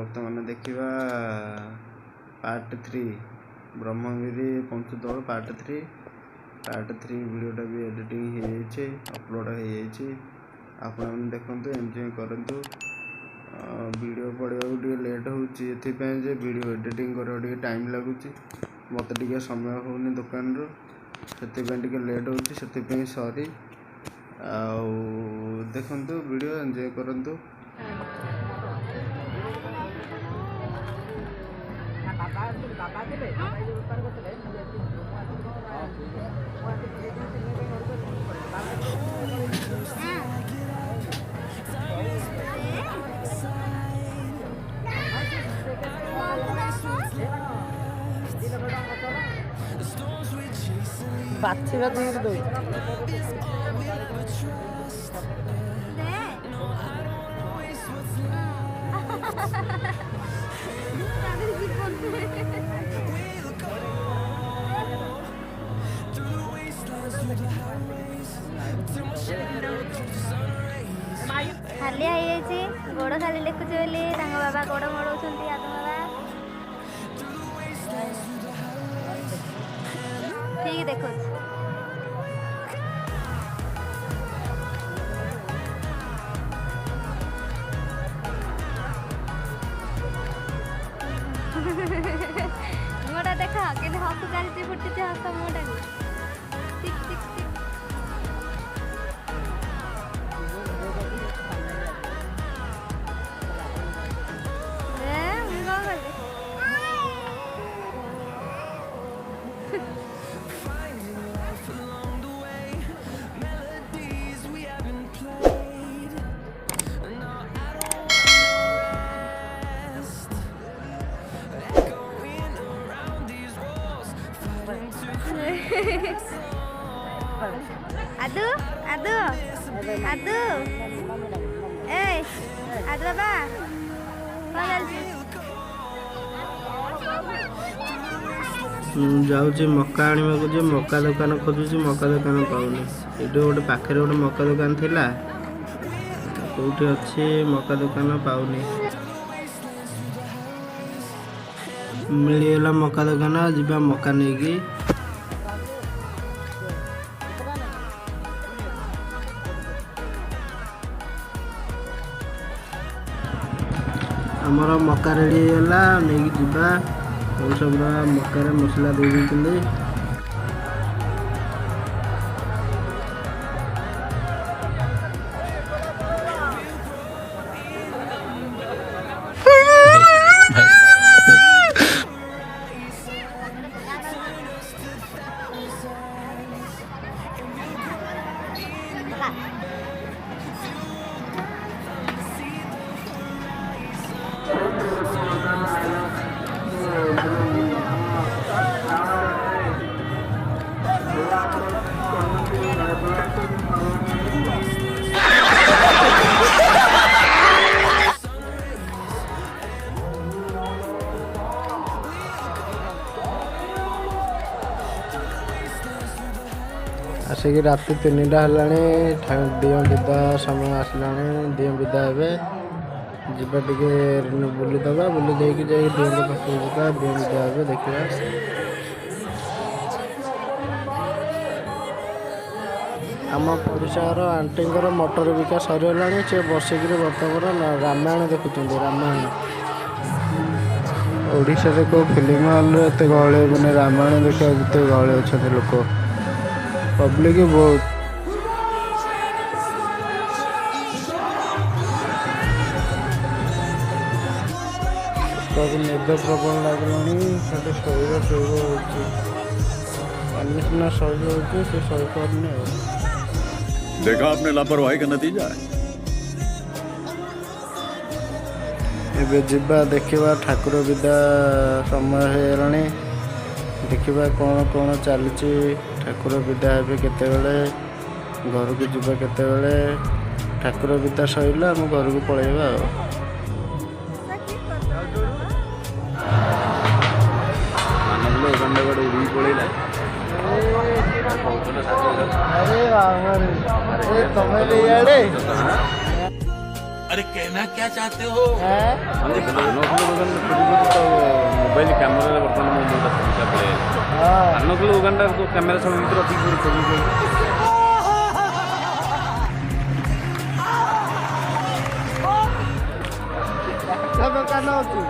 बर्तमान देखा part 3 Brahmagiri पंचदोल part 3 वीडियोटा भी एडिटिंग हो अपलोड हो आपण देखु एंजॉय करूँ। वीडियो पढ़ा लेट होती वीडियो एडिटिंग कर टाइम लगुच मत टे समय होनी दुकान से लेट हो सॉरी देखु वीडियो एंजॉय करूँ। ବାଛିବା ତମକୁ ଦଉଛି ଖାଲି ହେଇଯାଇଛି ଗୋଡ଼ ଖାଲି ଲେଖୁଛି ବୋଲି ତାଙ୍କ ବାବା ଗୋଡ଼ ମୋଡ଼ଉଛନ୍ତି ଆଗ ବାବା ଠିକ ଦେଖୁଛି। मुँहटा देख कि हस चालती फुटी हस मुँहटा आदु आदु आदु ए आदु बाबा जाऊँ मका आने जे मका दुकान खोजुची मका दुकान पाऊनी ये गोटे पाखे गोटे मका दुकान थिला कौटी अच्छी मका दुकान पाऊनी मिलगला मका दुकान जीवा मका नहीं आमर मका रेडी है नहीं जीवा सब मकार मसला दे देते आसिक रात 3टा है दियों विदा समय आसला दियों विदा हे जीवा टे बुलीदबा बुली देकी दियों पास जा दियों विदा हे देखा आम पड़ोशार आंटी मटर बिका सरीगला सी बसिक बर्तमान रामायण देखुं रामायण ओडिशा को फिल्म हॉल एत गहली मैंने रामायण देखा जिते गहली अच्छा लोक पब्लिक बहुत निद प्रबल लगलानी शैव होना शैव हो शही पारनी। देखा आपने लापरवाही का नतीजा है। एबे जिबा देखिबा ठाकुर विदा समय है देखिबा कौन कौन चलुची ठाकुर विदा हे केतेबेले घर को जीवा केतेबेले ठाकुर विदा सैला आम घर को पलैबा। अरे कहना क्या चाहते हो? मोबाइल कैमरा बर्तमान मुंडा समस्या पड़े अन्नकुल उगांडा तो कैमरा सब भीतर अधिक छवि ଦୋକାନ ଅଛି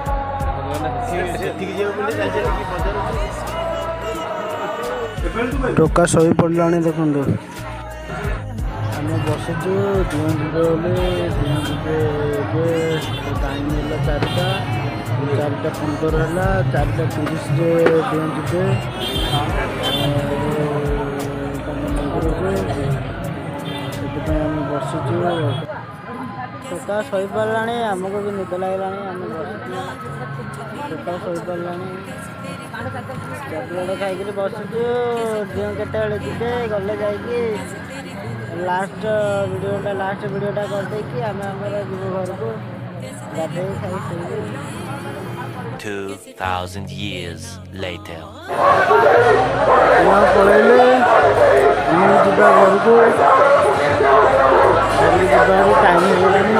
ସେଠିକି ଯିବ ବୋଲି ଟୋକା ଶୋଇ ପଡ଼ିଲାଣି ଦେଖନ୍ତୁ। ଆମେ ବସିଛୁ ଦିଅଁ ଯିବେ ବୋଲି ଦିଅଁ ଯିବେ ଏବେ ଟାଇମ୍ ହେଲା 4ଟା 4:15 ହେଲା 4:30ରେ ଦିଅଁ ଯିବେ ତାଙ୍କ ମନ୍ଦିରକୁ। ସେଥିପାଇଁ ଆମେ ବସିଛୁ। ଟୋକା ଶୋଇପାରିଲାଣି, ଆମକୁ ବି ନିଦ ଲାଗିଲାଣି, ଆମେ ବସିଛୁ। ଟୋକା ଶୋଇପାରିଲାଣି, ଚକୋଲେଟ୍ ଖାଇକିରି ବସିଛୁ। ଦିଅଁ କେତେବେଳେ ଯିବେ ଗଲେ ଯାଇକି ଲାଷ୍ଟ ଭିଡ଼ିଓଟା କରିଦେଇକି ଆମେ ଆମର ଯିବୁ ଘରକୁ ଗାଧୋଇ ଖାଇ ଶୋଇବୁ। 2000 years later. ଦିଅଁ ପଳେଇଲେ ଆମେ ଯିବା ଘରକୁ। ଯିବାକୁ ଟାଇମ୍ ହେଇଗଲାଣି।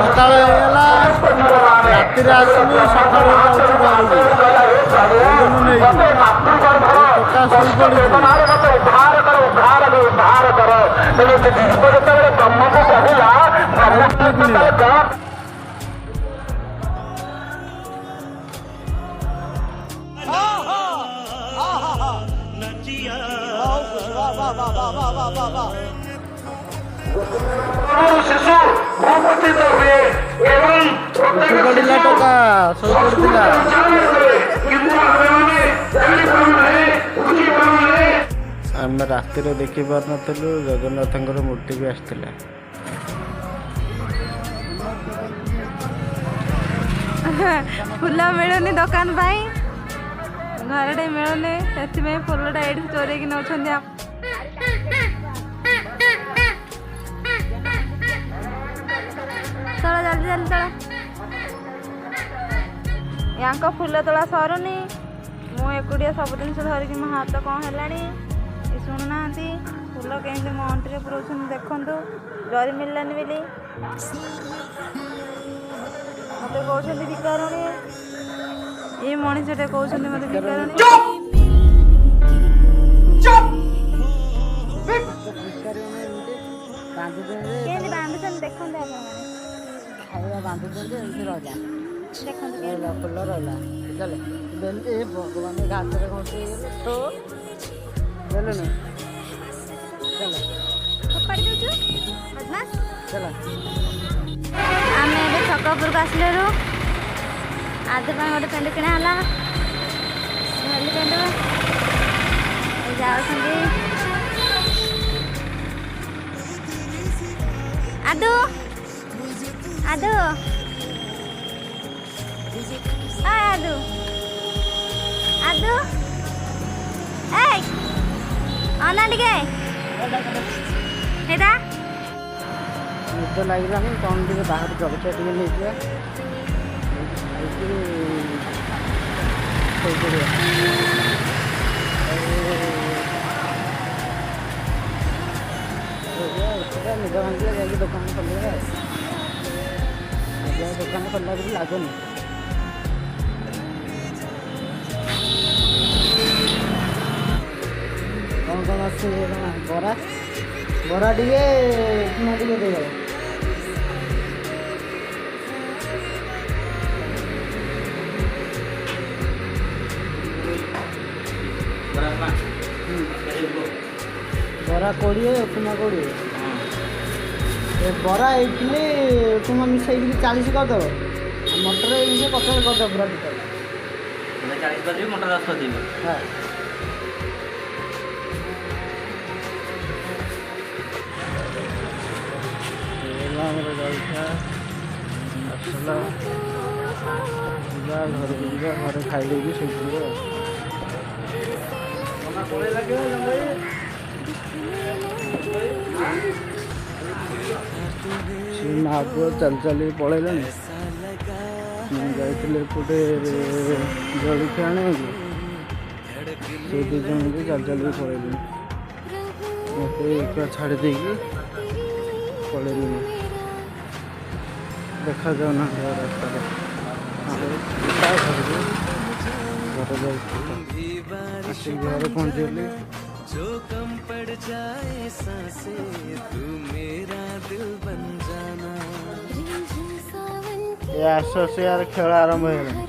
ସକାଳ ହେଇଗଲା, ରାତିରେ ଆସିଲି, ସକାଳୁ ଯାଉଛି ଘରକୁ ନେଇକି। ଟୋକା ଶୋଇପଡ଼ିଛି। ଶୋଇପଡ଼ିଲା ଟୋକା, ଶୋଇପଡ଼ିଥିଲା। ଆମେ ରାତିରେ ଦେଖିପାରୁନଥିଲୁ, ଜଗନ୍ନାଥଙ୍କର ମୂର୍ତ୍ତି ବି ଆସିଥିଲା। ଫୁଲ ମିଳୁନି ଦୋକାନ ପାଇଁ, ଘରଟେ ମିଳୁନି, ସେଥିପାଇଁ ଫୁଲଟା ଏଇଠି ଚୋରେଇକି ନେଉଛନ୍ତି। ଚଳ ଜଲ୍ଦି ଜଲ୍ଦି ଚଳ। ୟାଙ୍କ ଫୁଲ ତୋଳା ସରୁନି, ମୁଁ ଏକୁଟିଆ ସବୁ ଜିନିଷ ଧରିକି ମୋ ହାତ କ'ଣ ହେଲାଣି। ଏ ଶୁଣୁନାହାନ୍ତି, ଫୁଲ କେମିତି ମୋ ଅଣ୍ଟିରେ ପୁରଉଛନ୍ତି ଦେଖନ୍ତୁ। ଜରି ମିଳିଲାନି ବୋଲି ମୋତେ କହୁଛନ୍ତି ଭିକାରୁଣୀ। ଏ ମଣିଷଟେ କହୁଛନ୍ତି ମୋତେ ଭିକାରୁଣୀ। କେମିତି ବାନ୍ଧୁଛନ୍ତି ଦେଖନ୍ତୁ ଆପଣମାନେ। ଖାଇବା ବାନ୍ଧୁଛନ୍ତି ଏମିତି ରହିଲା, ଦେଖନ୍ତୁ ଫୁଲ ରହିଲା। ଚାଲ ଦେଲି ଭଗବାନ ଘାସରେ ଘଷି ହେଇଗଲେ ତ ଦେଲେନି। ଚାଲ ଫୋପାଡ଼ି ଦେଉଛୁ ବଦମାସ। ଚାଲ ଆମେ ଏବେ ଛକ ଉପରକୁ ଆସିଲୁ। ଆଦ ପାଇଁ ଗୋଟେ ପେଣ୍ଟ କିଣା ହେଲା, ଭଲ ପେଣ୍ଟ ଯାଉଛନ୍ତି। ଆଦୁ ଆଦୁ ଆଦୁ ଆଦୁ ଏଇ ଅନା ଟିକେ ଏଇଟା ନିଦ ଲାଗିଲାନି, କ'ଣ ଟିକେ ବାହାରୁ ଜଳଖିଆ ଟିକେ ନେଇଯିବା, ଖାଇକିରି ଶୋଇପଡ଼ିବା। ନିଦ ଭାଙ୍ଗିଲେ ଯାଇକି ଦୋକାନ ଖୋଲିବା। ଦୋକାନ ଖୋଲିଲା କିଛି ଲାଗୁନି। କ'ଣ କ'ଣ ଅଛି ବରା ବରା ଟିକେ ଉପମା ଟିକେ ଦେଇଦେବ। ବରା 20, ଉପମା 20। ବରା ଇଟିଲି ଉପମା ମିଶାଇକି 40 କରିଦେବ। ମଟର ମିଶାଇ 50 କରିଦେବ ପୁରା ଟୋଟାଲ। 40 କରିଦେବି, ମଟର 10 କରିଦେବି। ହଁ ଆମର ଜଳଖିଆ ହେଲା ଯିବା ଘରକୁ ଯିବା, ଘରେ ଖାଇ ଦେଇକି ଶୋଇପଡ଼ିବା। ସେ ମା ପୁଅ ଚାଲି ଚାଲି ପଳେଇଲେଣି। ମୁଁ ଯାଇଥିଲି ଏପଟେ ଜଳଖିଆ ଆଣିବାକୁ, ସେ ଦୁଇ ଜଣ ବି ଚାଲି ଚାଲିକି ପଳେଇଲେଣି। ମୋତେ ଏକା ଛାଡ଼ି ଦେଇକି ପଳେଇଲେଣି। ଦେଖାଯାଉନାହାନ୍ତି ଆଉ ରାସ୍ତାରେ। ଘରେ ଯାଇଥିଲି, ଆସିକି ଘରେ ପହଞ୍ଚିଗଲି। जो कम पड़ जाए सांसे तू मेरा दिल बन जाना। ଏ ଆସ ସେ ଆର ଖେଳ ଆରମ୍ଭ ହେଇଗଲାଣି।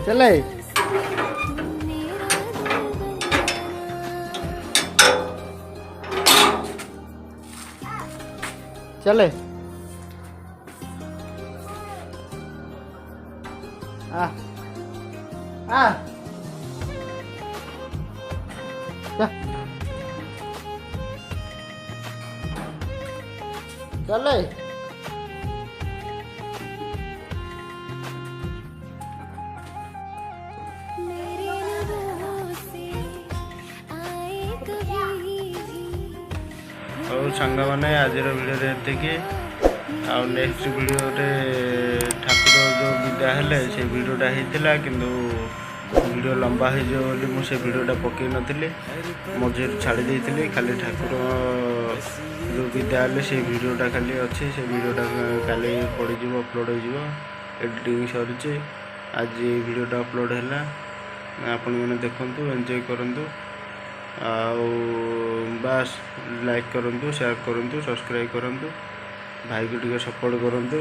ଚାଲେ ଚାଲେ ଆ ଆ चले ଆଉ ସାଙ୍ଗମାନେ ଆଜିର ଭିଡ଼ିଓରେ ଏତିକି। ଆଉ ନେକ୍ସଟ ଭିଡ଼ିଓରେ ଠାକୁର ଯେଉଁ ବିଦା ହେଲେ ସେ ଭିଡ଼ିଓଟା ହେଇଥିଲା, କିନ୍ତୁ ଭିଡ଼ିଓ ଲମ୍ବା ହେଇଯିବ ବୋଲି ମୁଁ ସେ ଭିଡ଼ିଓଟା ପକାଇ ନଥିଲି, ମଝିରେ ଛାଡ଼ି ଦେଇଥିଲି। ଖାଲି ଠାକୁର ଯେଉଁ ବିଦା ହେଲେ ସେ ଭିଡ଼ିଓଟା ଖାଲି ଅଛି। ସେ ଭିଡ଼ିଓଟା କାଲି ପଡ଼ିଯିବ, ଅପଲୋଡ଼ ହେଇଯିବ। ଏଡ଼ିଟିଂ ସରିଛି, ଆଜି ଏଇ ଭିଡ଼ିଓଟା ଅପଲୋଡ଼ ହେଲା। ଆପଣମାନେ ଦେଖନ୍ତୁ, ଏନ୍ଜୟ କରନ୍ତୁ। ଆଉ ବାସ୍ ଲାଇକ୍ କରନ୍ତୁ, ସେୟାର କରନ୍ତୁ, ସବସ୍କ୍ରାଇବ୍ କରନ୍ତୁ, ଭାଇକୁ ଟିକେ ସପୋର୍ଟ କରନ୍ତୁ।